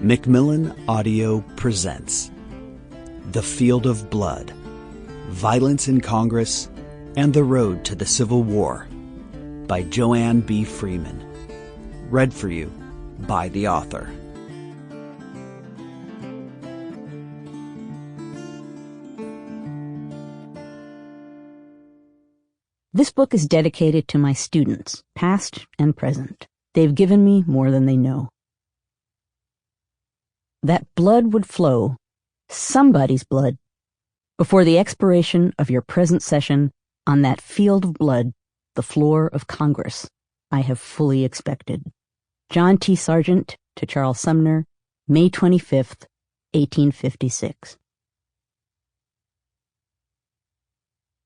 Macmillan Audio presents The Field of Blood, Violence in Congress, and the Road to the Civil War by Joanne B. Freeman. Read for you by the author. This book is dedicated to my students, past and present. They've given me more than they know. That blood would flow, somebody's blood, before the expiration of your present session on that field of blood, the floor of Congress, I have fully expected. John T. Sargent to Charles Sumner, May 25th, 1856.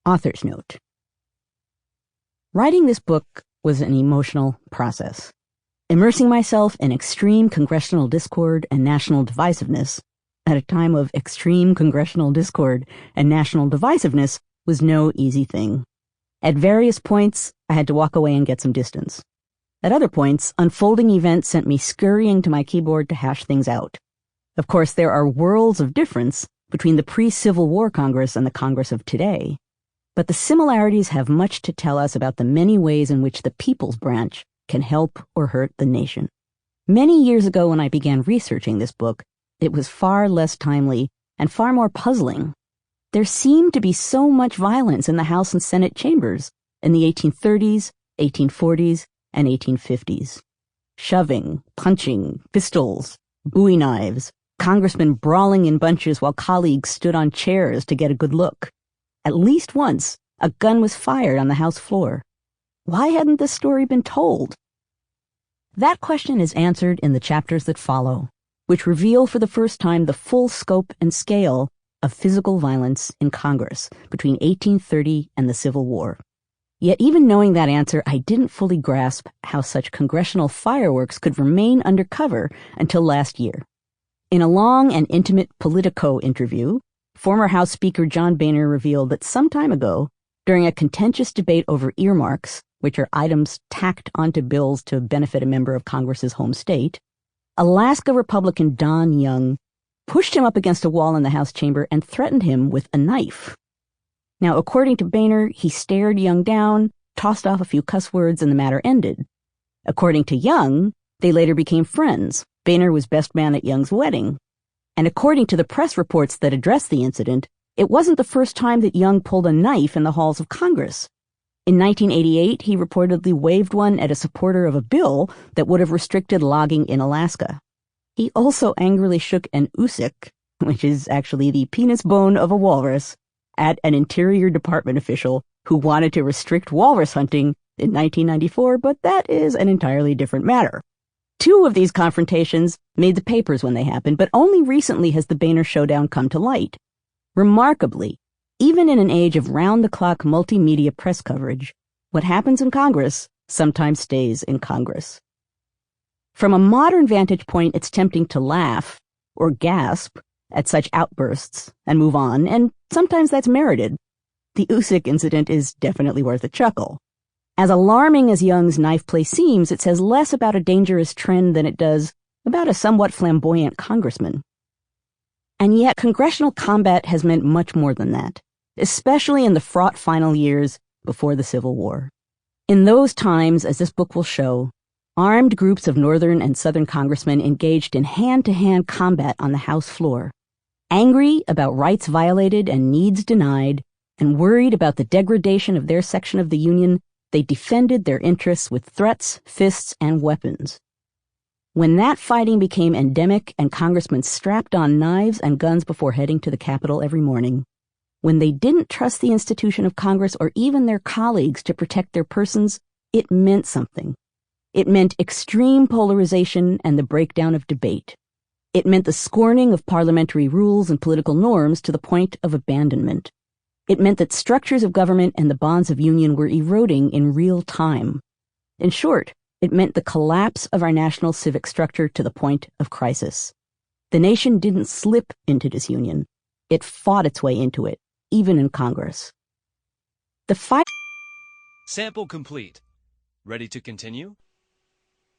Author's note. Writing this book was an emotional process. Immersing myself in extreme congressional discord and national divisiveness at a time of extreme congressional discord and national divisiveness was no easy thing. At various points, I had to walk away and get some distance. At other points, unfolding events sent me scurrying to my keyboard to hash things out. Of course, there are worlds of difference between the pre-Civil War Congress and the Congress of today, but the similarities have much to tell us about the many ways in which the People's Branch can help or hurt the nation. Many years ago when I began researching this book, it was far less timely and far more puzzling. There seemed to be so much violence in the House and Senate chambers in the 1830s, 1840s, and 1850s. Shoving, punching, pistols, Bowie knives, congressmen brawling in bunches while colleagues stood on chairs to get a good look. At least once, a gun was fired on the House floor. Why hadn't this story been told? That question is answered in the chapters that follow, which reveal for the first time the full scope and scale of physical violence in Congress between 1830 and the Civil War. Yet even knowing that answer, I didn't fully grasp how such congressional fireworks could remain undercover until last year. In a long and intimate Politico interview, former House Speaker John Boehner revealed that some time ago, during a contentious debate over earmarks, which are items tacked onto bills to benefit a member of Congress's home state, Alaska Republican Don Young pushed him up against a wall in the House chamber and threatened him with a knife. Now, according to Boehner, he stared Young down, tossed off a few cuss words, and the matter ended. According to Young, they later became friends. Boehner was best man at Young's wedding. And according to the press reports that addressed the incident, it wasn't the first time that Young pulled a knife in the halls of Congress. In 1988, he reportedly waved one at a supporter of a bill that would have restricted logging in Alaska. He also angrily shook an usik, which is actually the penis bone of a walrus, at an Interior Department official who wanted to restrict walrus hunting in 1994, but that is an entirely different matter. Two of these confrontations made the papers when they happened, but only recently has the Boehner showdown come to light. Remarkably, even in an age of round-the-clock multimedia press coverage, what happens in Congress sometimes stays in Congress. From a modern vantage point, it's tempting to laugh or gasp at such outbursts and move on, and sometimes that's merited. The Usyk incident is definitely worth a chuckle. As alarming as Young's knife play seems, it says less about a dangerous trend than it does about a somewhat flamboyant congressman. And yet, congressional combat has meant much more than that, especially in the fraught final years before the Civil War. In those times, as this book will show, armed groups of Northern and Southern congressmen engaged in hand-to-hand combat on the House floor, angry about rights violated and needs denied, and worried about the degradation of their section of the Union. They defended their interests with threats, fists, and weapons. When that fighting became endemic and congressmen strapped on knives and guns before heading to the Capitol every morning, when they didn't trust the institution of Congress or even their colleagues to protect their persons, it meant something. It meant extreme polarization and the breakdown of debate. It meant the scorning of parliamentary rules and political norms to the point of abandonment. It meant that structures of government and the bonds of union were eroding in real time. In short, it meant the collapse of our national civic structure to the point of crisis. The nation didn't slip into disunion. It fought its way into it, even in Congress. Sample complete. Ready to continue?